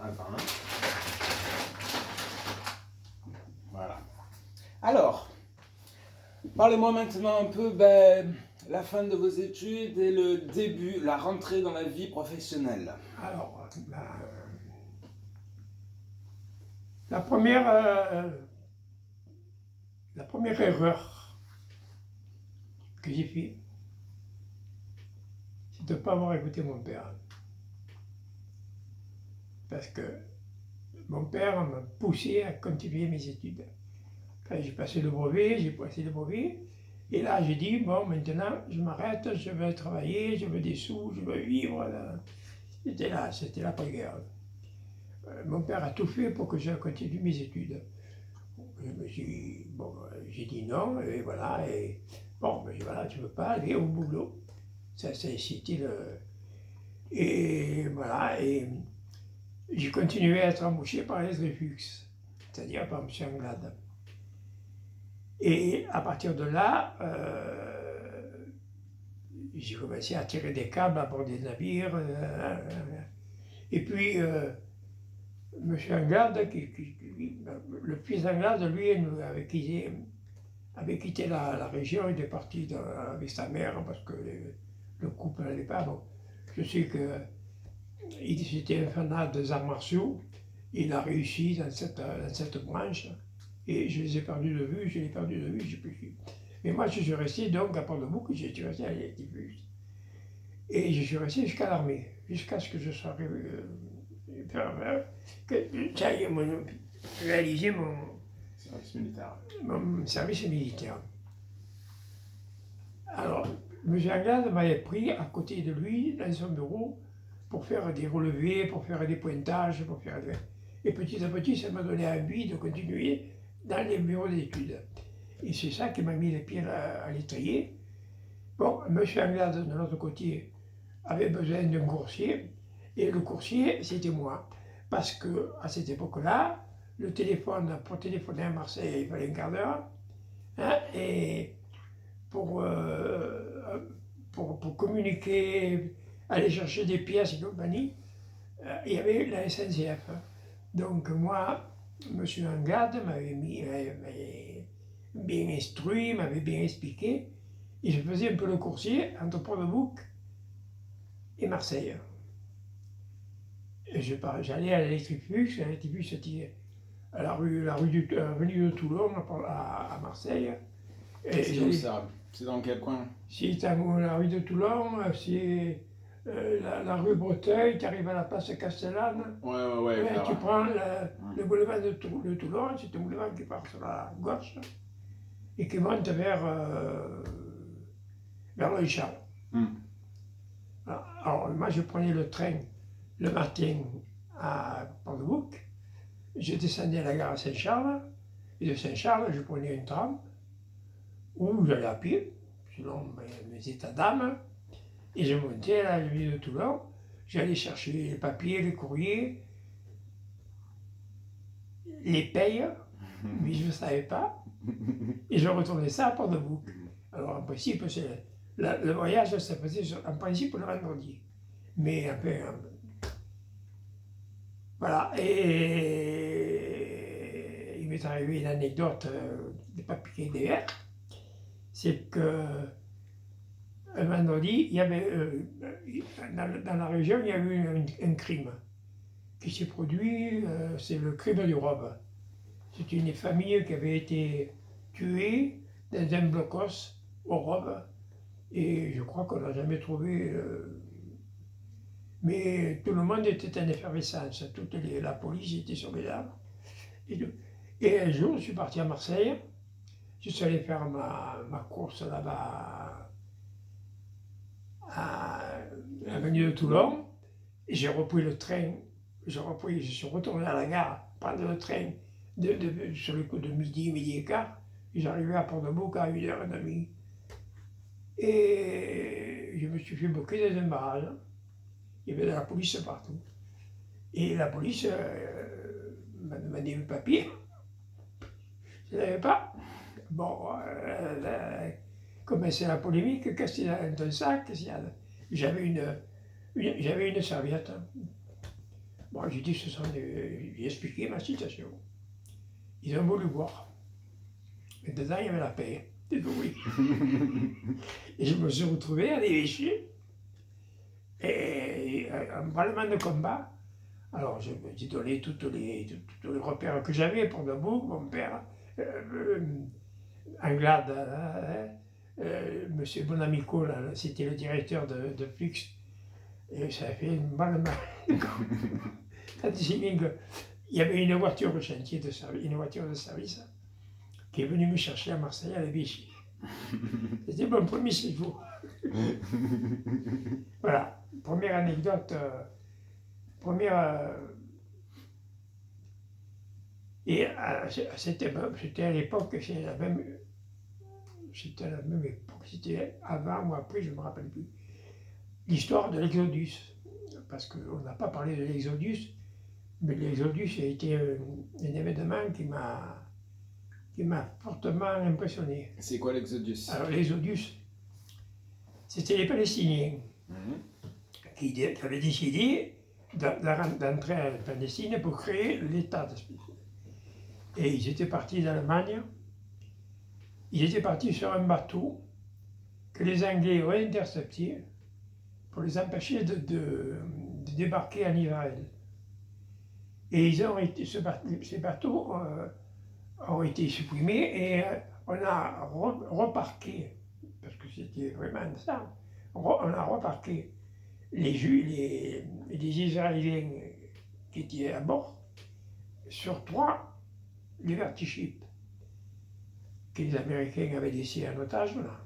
Attends, hein. Voilà. Alors, parlez-moi maintenant un peu la fin de vos études et le début, la rentrée dans la vie professionnelle. Alors, la première erreur que j'ai faite, c'est de ne pas avoir écouté mon père. Parce que mon père m'a poussé à continuer mes études. Quand j'ai passé le brevet, et là j'ai dit, bon, maintenant je m'arrête, je veux travailler, je veux des sous, je veux vivre. C'était l'après-guerre. Mon père a tout fait pour que je continue mes études. J'ai dit non, et voilà, voilà, tu ne veux pas aller au boulot. C'était le... Et voilà, et j'ai continué à être embauché par les Refux, c'est-à-dire par M. Anglade. Et à partir de là, j'ai commencé à tirer des câbles à bord des navires. Et puis, M. Anglade, le fils d'Anglade, lui, avait quitté la région, il est parti avec sa mère parce que le couple n'allait pas. Bon, je sais qu'il était un fanat des arts martiaux, il a réussi dans cette branche, et je les ai perdus de vue, je l'ai perdu de vue, je ne sais plus. Mais moi, je suis resté donc à Port-de-Bouc, je suis resté à l'Étifus. Et je suis resté jusqu'à l'armée, jusqu'à ce que je sois réalisé Service militaire. mon service militaire. Alors, M. Anglade m'avait pris à côté de lui dans son bureau pour faire des relevés, pour faire des pointages, Et petit à petit, ça m'a donné envie de continuer dans les bureaux d'études. Et c'est ça qui m'a mis les pieds à l'étrier. Bon, M. Anglade, de l'autre côté, avait besoin d'un coursier, et le coursier, c'était moi. Parce qu'à cette époque-là, le téléphone, pour téléphoner à Marseille, il fallait un quart d'heure, hein, et pour communiquer, aller chercher des pièces et compagnie, il y avait la SNCF. Donc moi, M. Anglade m'avait bien instruit, m'avait bien expliqué, et je faisais un peu le coursier entre Port-de-Bouc et Marseille. J'allais à l'Électriflux, c'était à l'avenue de Toulon à Marseille. C'est où ça? C'est dans quel coin? C'est la rue de Toulon, c'est la rue Breteuil, tu arrives à la place Castellane. Ouais. Tu prends le boulevard de Toulon, c'est un boulevard qui part sur la gauche et qui monte vers le Charles. Alors, moi, je prenais le train le matin à Port-de-Bouc, je descendais à la gare à Saint-Charles, et de Saint-Charles, je prenais un tram, ou j'allais à pied, selon mes états d'âme, et je montais à la ville de Toulon, j'allais chercher les papiers, les courriers, les payes, mais je ne savais pas, et je retournais ça à Port-de-Bouc. Alors en principe, le voyage, ça faisait en principe le vendredi, mais un peu... Voilà, et il m'est arrivé une anecdote de pas piquer des verres, c'est que un vendredi, il y avait, dans la région, il y a eu un crime qui s'est produit, c'est le crime du Robe. C'est une famille qui avait été tuée dans un blocos au Robe, et je crois qu'on n'a jamais trouvé... mais tout le monde était en effervescence, la police était sur les arbres. Et un jour, je suis parti à Marseille, je suis allé faire ma course là-bas à l'avenue de Toulon, et j'ai repris le train, je suis retourné à la gare, prendre le train sur le coup de midi et quart, et j'arrivais à Port-de-Bouc à 1h30. Et je me suis fait bloquer dans un barrage. Il y avait de la police partout. Et la police m'a demandé le papier. Je ne l'avais pas. Bon, commençait la polémique, qu'est-ce qu'il y a dans ton sac? J'avais une serviette. Bon, j'ai dit, j'ai expliqué ma situation. Ils ont voulu voir. Et dedans, il y avait la paix. Oui. Et je me suis retrouvé à l'évêché. Et un parlement de combat. Alors, j'ai donné tous les repères que j'avais pour debout, mon père, Anglade, monsieur Bonamico, c'était le directeur de Flux, et ça a fait une balle mal. Si bien qu'il y avait une voiture de chantier de service, une voiture de service, qui est venue me chercher à Marseille, à la Vichy. C'était mon premier séjour. Voilà, première anecdote, et c'était à l'époque, c'était à la même époque, c'était avant ou après, je ne me rappelle plus, l'histoire de l'Exodus. Parce qu'on n'a pas parlé de l'Exodus, mais l'Exodus a été un événement qui m'a fortement impressionné. C'est quoi l'Exodus? Alors l'Exodus, c'était les Palestiniens qui avaient décidé d'entrer en Palestine pour créer l'État. Et ils étaient partis d'Allemagne. Ils étaient partis sur un bateau que les Anglais ont intercepté pour les empêcher de débarquer en Israël. Et ces bateaux ont été supprimés et on a reparqué, parce que c'était vraiment ça, on a reparqué les Israéliens qui étaient à bord sur 3 Liberty Ships que les Américains avaient laissés en otage. Là.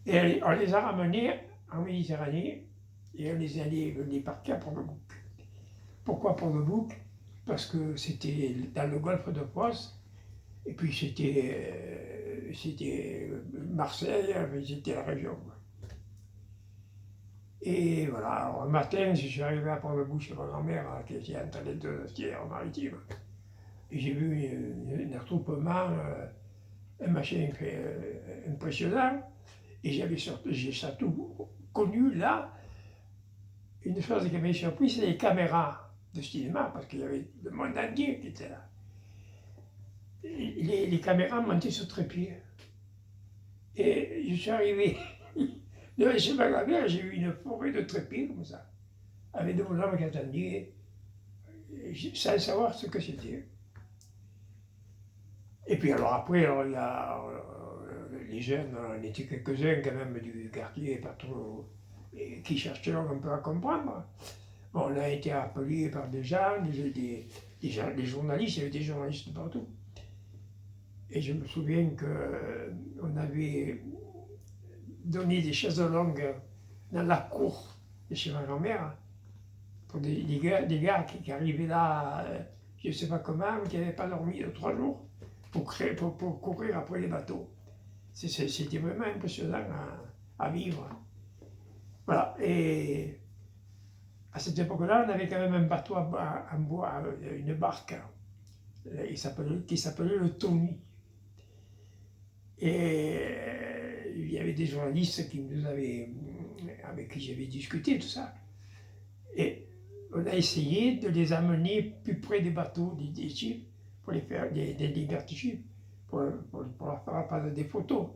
Et on les a ramenés en Méditerranée et on les a parqués à Port-le-Bouc. Pourquoi Port-le-Bouc? Parce que c'était dans le golfe de Pros, et puis c'était Marseille, c'était la région. Et voilà, alors, un matin, je suis arrivé à Port-le-Bouc chez ma grand-mère, qui était entre les deux tiers maritimes. Et j'ai vu un attroupement, un machin impressionnant, et j'ai surtout connu là, une chose qui m'avait surpris, c'est les caméras de cinéma, parce qu'il y avait le monde entier qui était là. Les caméras montaient sur trépied. Et je suis arrivé devant chez ma grand-mère, j'ai vu une forêt de trépieds comme ça, avec des hommes qui attendaient, sans savoir ce que c'était. Et puis alors après, il y a les jeunes, on était quelques-uns quand même du quartier, pas trop, qui cherchaient un peu à comprendre. Bon, on a été appelés par des gens, des journalistes, il y avait des journalistes partout. Et je me souviens qu'on avait donné des chaises longues dans la cour de chez ma grand-mère pour des gars qui arrivaient là, je ne sais pas comment, qui n'avaient pas dormi de 3 jours pour courir après les bateaux. C'était vraiment impressionnant à vivre. Voilà, et à cette époque-là, on avait quand même un bateau en bois, une barque, qui s'appelait le Tony. Et il y avait des journalistes avec qui j'avais discuté, tout ça. Et on a essayé de les amener plus près des bateaux, des ships, pour les faire des Liberty Ships, pour leur faire prendre des photos.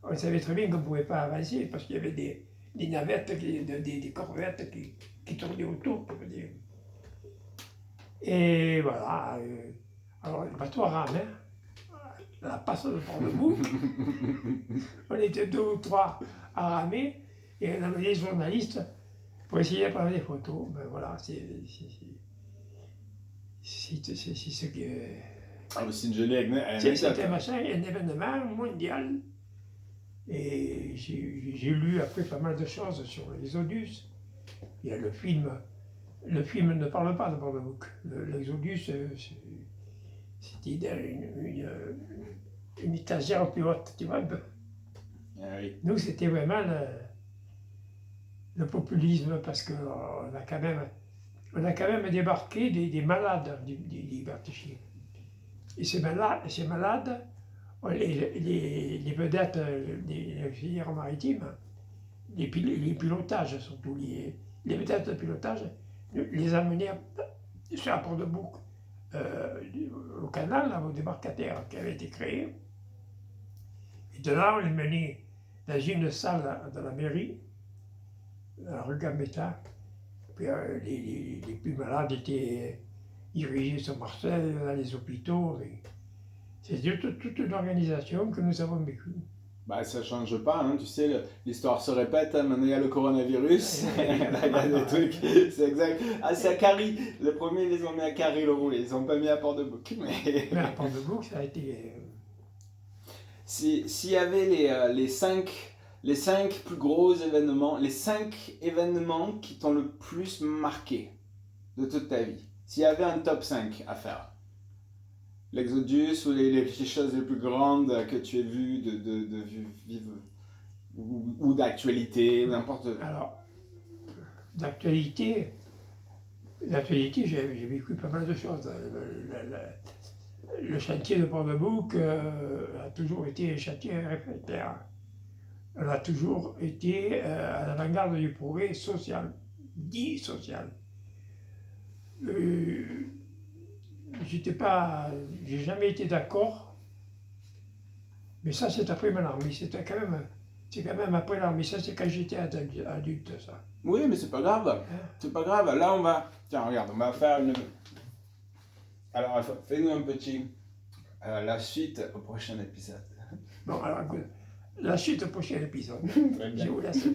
On savait très bien qu'on ne pouvait pas avancer parce qu'il y avait des navettes, des corvettes qui tournaient autour, je veux dire. Et voilà. Alors le bateau à rame, la passe de Port-le-Bouc. On était 2 ou 3 à ramer et on avait des journalistes pour essayer de prendre des photos. Ben voilà, c'est ce que. Ah, c'est une jolie C'était un événement mondial. Et j'ai lu après pas mal de choses sur l'Exodus. Il y a le film ne parle pas de Port-le-Bouc. L'Exodus, c'était une étagère plus haute, tu vois un peu. Ah oui. Nous, c'était vraiment le populisme parce qu'on a quand même débarqué des malades du Liberty Ship. Et ces malades, les vedettes des filières maritimes, les pilotages surtout, les vedettes de pilotage, les amener sur la Port-de-Bouc, au canal, là, au débarcadère qui avait été créé. Et de là, on les menait dans une salle de la mairie, à la rue Gambetta. Puis les plus malades étaient dirigés sur Marseille, dans les hôpitaux. C'est toute une organisation que nous avons vécue. Bah, ça change pas, hein, tu sais, l'histoire se répète, hein, maintenant il y a le coronavirus, là il y a des trucs, c'est exact. Ah, c'est à Carry, le premier ils les ont mis à Carry le rouleau, ils ont pas mis à Port-de-Bouc. Mais à Port-de-Bouc, ça a été... S'il y avait les cinq plus gros événements, les 5 événements qui t'ont le plus marqué de toute ta vie, s'il y avait un top 5 à faire, l'Exodus ou les choses les plus grandes que tu aies vues de vivre ou d'actualité, n'importe. Alors, d'actualité, j'ai vécu pas mal de choses. Le chantier de Port-de-Bouc a toujours été un chantier réfractaire. Elle a toujours été à l'avant-garde du progrès social, dit social. J'ai jamais été d'accord, mais ça c'est après mon armée, c'est quand même après l'armée, ça c'est quand j'étais adulte, ça. Oui, mais c'est pas grave, c'est pas grave. Là on va, tiens regarde, on va faire une. Alors fais-nous un petit, la suite au prochain épisode. Bon alors écoute, la suite au prochain épisode. Très bien. Je vous laisse faire.